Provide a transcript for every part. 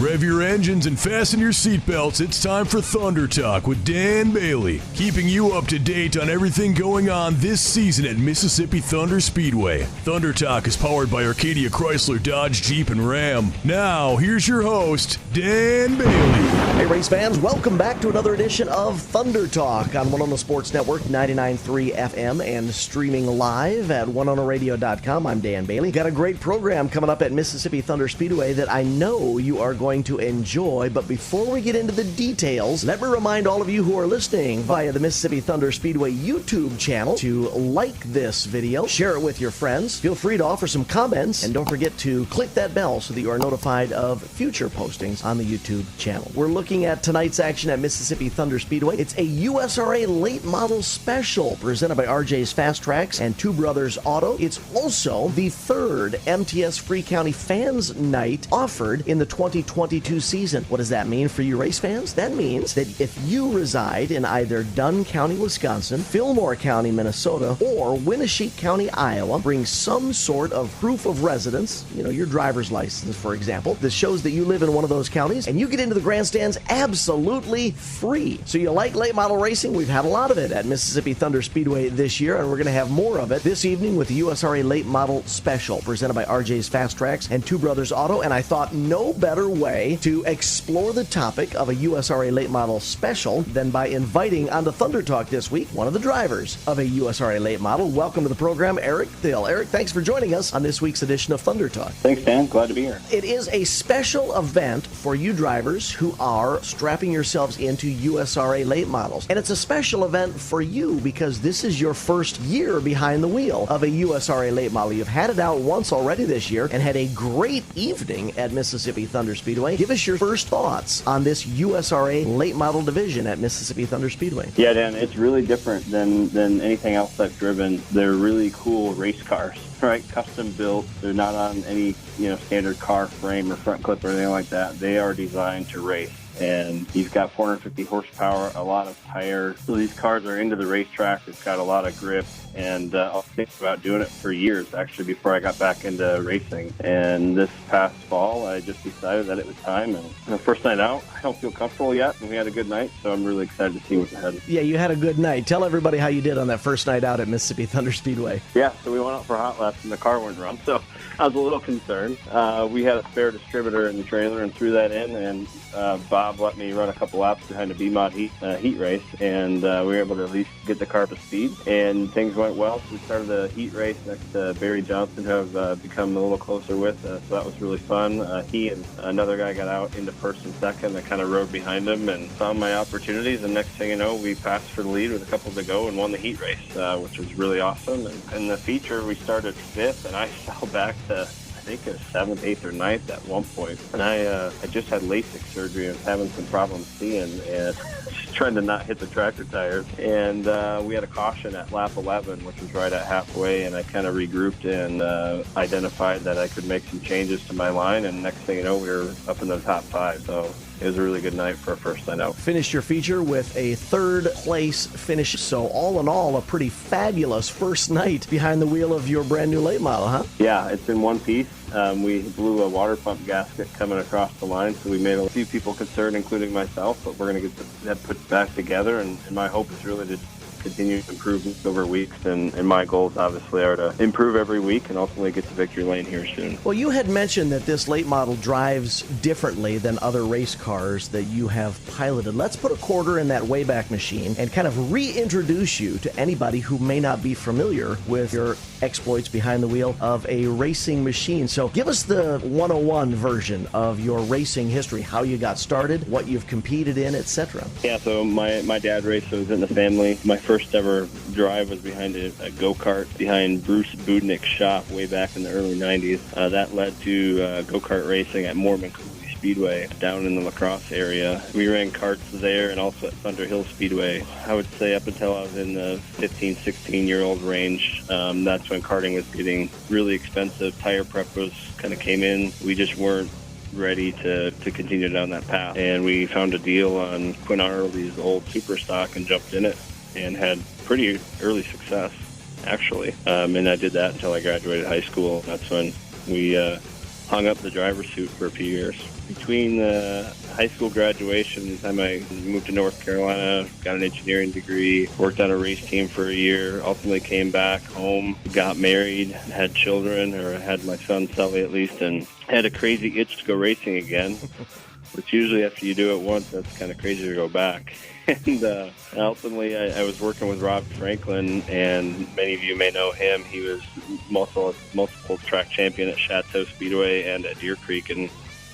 Rev your engines and fasten your seatbelts. It's time for Thunder Talk with Dan Bailey, keeping you up to date on everything going on this season at Mississippi Thunder Speedway. Thunder Talk is powered by Arcadia Chrysler, Dodge, Jeep, and Ram. Now, here's your host, Dan Bailey. Hey, race fans, welcome back to another edition of Thunder Talk on WINONA Sports Network, 99.3 FM, and streaming live at WINONARadio.com. I'm Dan Bailey. Got a great program coming up at Mississippi Thunder Speedway that I know you are going to enjoy, but before we get into the details, let me remind all of you who are listening via the Mississippi Thunder Speedway YouTube channel to like this video, share it with your friends, feel free to offer some comments, and don't forget to click that bell so that you are notified of future postings on the YouTube channel. We're looking at tonight's action at Mississippi Thunder Speedway. It's a USRA Late Model Special presented by RJ's Fast Tracks and Two Brothers Auto. It's also the third MTS Free County Fans Night offered in the 2022 season. What does that mean for you race fans? That means that if you reside in either Dunn County, Wisconsin, Fillmore County, Minnesota, or Winneshiek County, Iowa, bring some sort of proof of residence, your driver's license, for example, that shows that you live in one of those counties, and you get into the grandstands absolutely free. So you like late model racing? We've had a lot of it at Mississippi Thunder Speedway this year, and we're going to have more of it this evening with the USRA Late Model Special presented by RJ's Fast Tracks and Two Brothers Auto, and I thought no better way to explore the topic of a USRA Late Model Special than by inviting onto Thunder Talk this week one of the drivers of a USRA Late Model. Welcome to the program, Eric Thill. Eric, thanks for joining us on this week's edition of Thunder Talk. Thanks, Dan. Glad to be here. It is a special event for you drivers who are strapping yourselves into USRA Late Models. And it's a special event for you because this is your first year behind the wheel of a USRA Late Model. You've had it out once already this year and had a great evening at Mississippi Thunder Speedway. Give us your first thoughts on this USRA Late Model division at Mississippi Thunder Speedway. Yeah, Dan, it's really different than anything else I've driven. They're really cool race cars, right? Custom built. They're not on any, standard car frame or front clip or anything like that. They are designed to race. And he's got 450 horsepower, a lot of tire. So these cars are into the racetrack. It's got a lot of grip. And I was thinking about doing it for years, actually, before I got back into racing. And this past fall, I just decided that it was time. And the first night out, I don't feel comfortable yet. And we had a good night, so I'm really excited to see what's ahead. Yeah, you had a good night. Tell everybody how you did on that first night out at Mississippi Thunder Speedway. Yeah, so we went out for hot laps, and the car wouldn't run. So I was a little concerned. We had a spare distributor in the trailer and threw that in. And Bob let me run a couple laps behind a B-Mod heat race. And we were able to at least get the car up to speed. And things went well. So we started the heat race next to Barry Johnson, who I've become a little closer with. So that was really fun. He and another guy got out into first and second. I kind of rode behind him and found my opportunities. And next thing you know, we passed for the lead with a couple to go and won the heat race, which was really awesome. And in the feature, we started fifth, and I fell back to, I think it was 7th, 8th, or 9th at one point. And I just had LASIK surgery and was having some problems seeing and just trying to not hit the tractor tires. And we had a caution at lap 11, which was right at halfway, and I kind of regrouped and identified that I could make some changes to my line. And next thing you know, we were up in the top 5. So it was a really good night for a first night out. Finished your feature with a third place finish. So all in all, a pretty fabulous first night behind the wheel of your brand new late model, huh? Yeah, it's in one piece. We blew a water pump gasket coming across the line, so we made a few people concerned, including myself, but we're going to get that put back together, and my hope is really to continue to improve over weeks, and my goals obviously are to improve every week and ultimately get to victory lane here soon. Well, you had mentioned that this late model drives differently than other race cars that you have piloted. Let's put a quarter in that Wayback Machine and kind of reintroduce you to anybody who may not be familiar with your exploits behind the wheel of a racing machine. So give us the 101 version of your racing history, how you got started, what you've competed in, etc. Yeah, so my dad raced, so it was in the family. My first ever drive was behind a go-kart behind Bruce Budnick's shop way back in the early 90s. That led to go-kart racing at Mormon Speedway down in the La Crosse area. We ran karts there and also at Thunder Hill Speedway. I would say up until I was in the 15, 16-year-old range, that's when karting was getting really expensive. Tire prep was kind of came in. We just weren't ready to continue down that path. And we found a deal on Quinn Arley's old Super Stock and jumped in it and had pretty early success, actually. And I did that until I graduated high school. That's when we hung up the driver's suit for a few years. Between the high school graduation and the time I moved to North Carolina, got an engineering degree, worked on a race team for a year, ultimately came back home, got married, had children, or had my son Sully at least, and had a crazy itch to go racing again, which usually after you do it once, that's kind of crazy to go back. And ultimately, I was working with Rob Franklin, and many of you may know him. He was multiple track champion at Chateau Speedway and at Deer Creek, and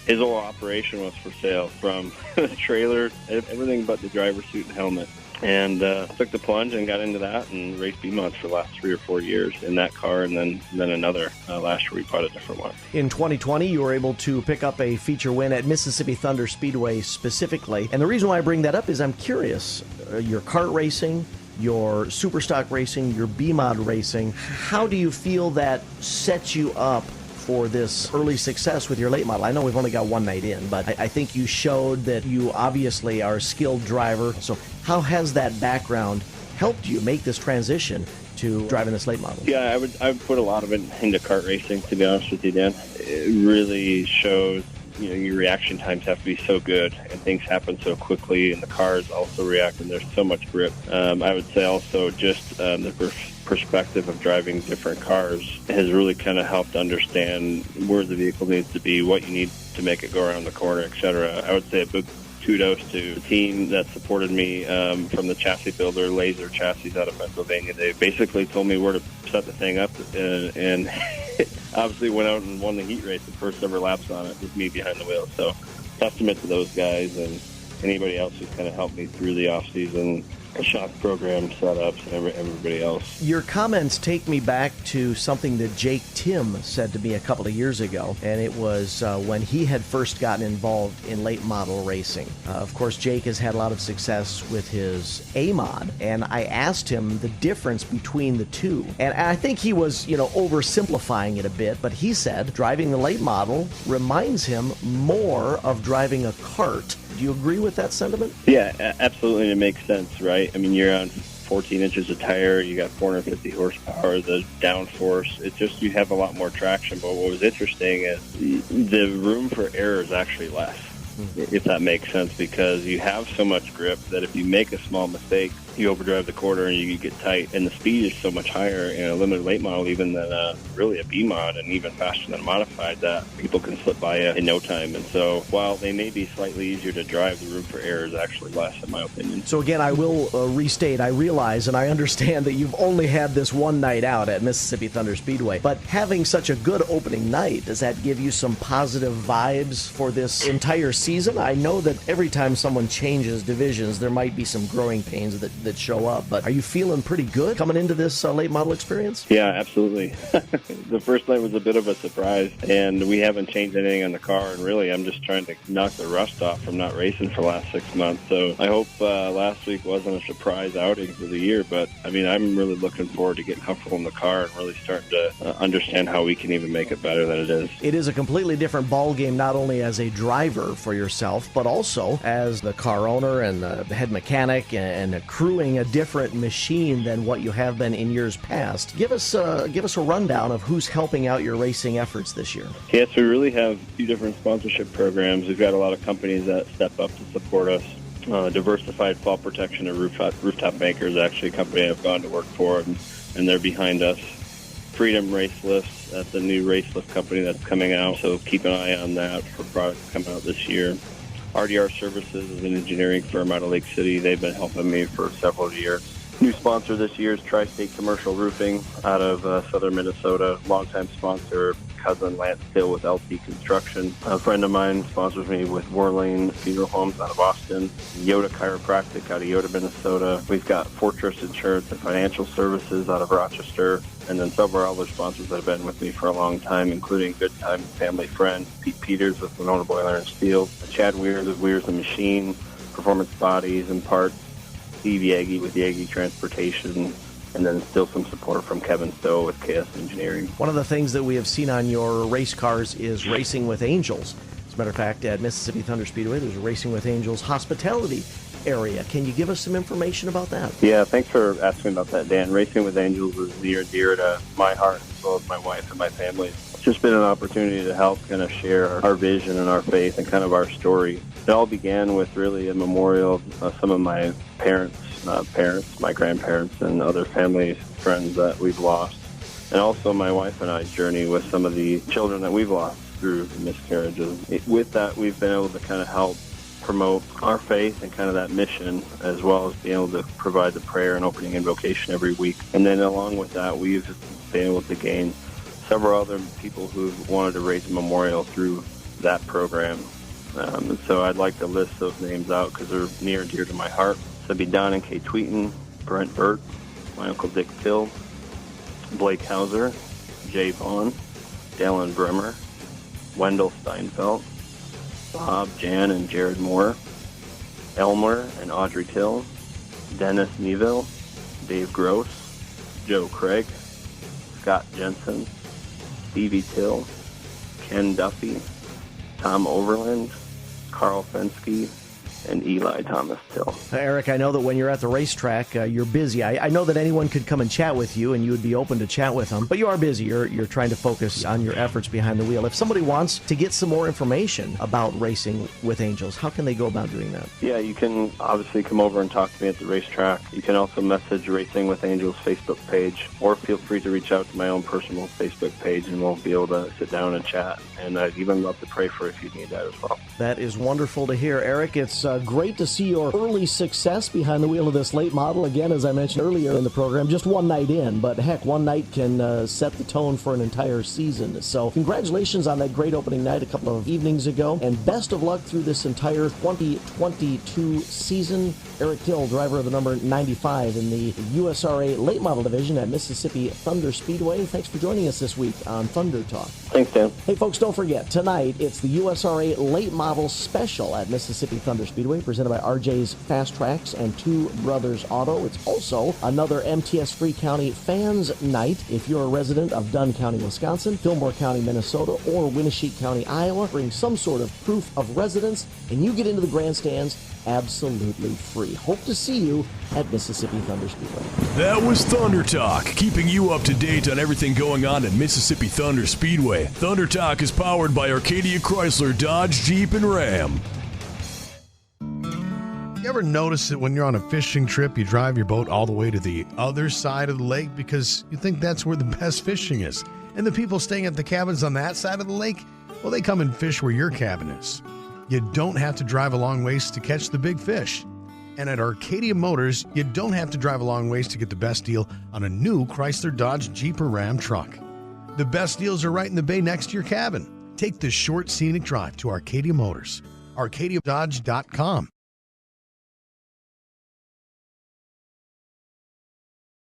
his whole operation was for sale, from the trailer, everything but the driver's suit and helmet. And took the plunge and got into that and raced B-Mods for the last 3 or 4 years in that car, and then another. Last year we bought a different one. In 2020, you were able to pick up a feature win at Mississippi Thunder Speedway specifically. And the reason why I bring that up is I'm curious, your kart racing, your Superstock racing, your B-Mod racing, how do you feel that sets you up for this early success with your late model? I know we've only got one night in, but I think you showed that you obviously are a skilled driver. So how has that background helped you make this transition to driving this late model? Yeah, I would put a lot of it into kart racing, to be honest with you, Dan. It really shows, your reaction times have to be so good, and things happen so quickly, and the cars also react, and there's so much grip. I would say also just the perspective of driving different cars has really kind of helped understand where the vehicle needs to be, what you need to make it go around the corner, etc. I would say a big kudos to the team that supported me from the chassis builder, Laser Chassis out of Pennsylvania. They basically told me where to set the thing up, and obviously went out and won the heat race, the first ever laps on it with me behind the wheel. So testament to those guys and anybody else who's kind of helped me through the off-season shock program setups and everybody else. Your comments take me back to something that Jake Tim said to me a couple of years ago, and it was when he had first gotten involved in late model racing. Of course, Jake has had a lot of success with his A-Mod, and I asked him the difference between the two. And I think he was, oversimplifying it a bit, but he said driving the late model reminds him more of driving a kart. Do you agree with that sentiment? Yeah, absolutely. It makes sense, right? I mean, you're on 14 inches of tire, you got 450 horsepower, the downforce. It's just you have a lot more traction. But what was interesting is the room for error is actually less, if that makes sense, because you have so much grip that if you make a small mistake, you overdrive the quarter and you get tight, and the speed is so much higher in a limited late model even than really a B-Mod, and even faster than a modified, that people can slip by you in no time. And so while they may be slightly easier to drive, the room for error is actually less, in my opinion. So again, I will restate, I realize and I understand that you've only had this one night out at Mississippi Thunder Speedway, but having such a good opening night, does that give you some positive vibes for this entire season? I know that every time someone changes divisions, there might be some growing pains that show up, but are you feeling pretty good coming into this late model experience? Yeah, absolutely. The first night was a bit of a surprise, and we haven't changed anything on the car, and really I'm just trying to knock the rust off from not racing for the last 6 months. So I hope last week wasn't a surprise outing for the year, but I mean, I'm really looking forward to getting comfortable in the car and really starting to understand how we can even make it better than it is. It is a completely different ball game, not only as a driver for yourself, but also as the car owner and the head mechanic and crewing a different machine than what you have been in years past. Give us a rundown of who's helping out your racing efforts this year. Yes, we really have a few different sponsorship programs. We've got a lot of companies that step up to support us. Diversified Fall Protection and Rooftop Maker is actually a company I've gone to work for, and they're behind us. Freedom Race Lifts, that's a new race lift company that's coming out, so keep an eye on that for products coming out this year. RDR Services is an engineering firm out of Lake City. They've been helping me for several years. New sponsor this year is Tri-State Commercial Roofing out of southern Minnesota. Longtime sponsor, cousin Lance Thill with LT Construction. A friend of mine sponsors me with Warlane Funeral Homes out of Austin. Yoda Chiropractic out of Yoda, Minnesota. We've got Fortress Insurance and Financial Services out of Rochester. And then several other sponsors that have been with me for a long time, including good time family friend Pete Peters with Winona Boiler and Steel, Chad Weirs with Weirs and Machine, Performance Bodies and Parts, Steve Yagi with Yagi Transportation, and then still some support from Kevin Stowe with KS Engineering. One of the things that we have seen on your race cars is Racing with Angels. As a matter of fact, at Mississippi Thunder Speedway, there's a Racing with Angels hospitality area. Can you give us some information about that? Yeah, thanks for asking about that, Dan. Racing with Angels is near and dear to my heart, as well as my wife and my family. it's just been an opportunity to help kind of share our vision and our faith and kind of our story. It all began with really a memorial of some of my parents, my grandparents, and other family friends that we've lost. And also my wife and I's journey with some of the children that we've lost through miscarriages. With that, we've been able to kind of help promote our faith and kind of that mission, as well as being able to provide the prayer and opening invocation every week. And then along with that, we've been able to gain several other people who've wanted to raise a memorial through that program. And so I'd like to list those names out because they're near and dear to my heart. So that'd be Don and Kay Tweeton, Brent Burt, my Uncle Dick Thill, Blake Hauser, Jay Vaughn, Dallin Bremer, Wendell Steinfeld, Bob, Jan, and Jared Moore, Elmer and Audrey Till, Dennis Neville, Dave Gross, Joe Craig, Scott Jensen, Stevie Till, Ken Duffy, Tom Overland, Carl Fensky, and Eli Thomas Till. Eric, I know that when you're at the racetrack, you're busy. I know that anyone could come and chat with you, and you would be open to chat with them, but you are busy. You're trying to focus on your efforts behind the wheel. If somebody wants to get some more information about racing with Angels, how can they go about doing that? Yeah, you can obviously come over and talk to me at the racetrack. You can also message Racing with Angels Facebook page, or feel free to reach out to my own personal Facebook page, and we'll be able to sit down and chat. And I'd even love to pray for if you need that as well. That is wonderful to hear, Eric. It's great to see your early success behind the wheel of this late model. Again, as I mentioned earlier in the program, just one night in, but heck, one night can set the tone for an entire season. So congratulations on that great opening night a couple of evenings ago, and best of luck through this entire 2022 season. Eric Thill, driver of the number 95 in the USRA Late Model Division at Mississippi Thunder Speedway. Thanks for joining us this week on Thunder Talk. Thanks, Dan. Hey, folks, don't forget, tonight it's the USRA Late Model Special at Mississippi Thunder Speedway, presented by RJ's Fast Tracks and Two Brothers Auto. It's also another MTS Free County Fans Night. If you're a resident of Dunn County, Wisconsin, Fillmore County, Minnesota, or Winneshiek County, Iowa, bring some sort of proof of residence, and you get into the grandstands absolutely free. Hope to see you at Mississippi Thunder Speedway. That was Thunder Talk, keeping you up to date on everything going on at Mississippi Thunder Speedway. Thunder Talk is powered by Arcadia Chrysler, Dodge, Jeep, and Ram. You ever notice that when you're on a fishing trip, you drive your boat all the way to the other side of the lake because you think that's where the best fishing is? And the people staying at the cabins on that side of the lake, well, they come and fish where your cabin is. You don't have to drive a long ways to catch the big fish. And at Arcadia Motors, you don't have to drive a long ways to get the best deal on a new Chrysler, Dodge, Jeep, or Ram truck. The best deals are right in the bay next to your cabin. Take the short, scenic drive to Arcadia Motors. ArcadiaDodge.com.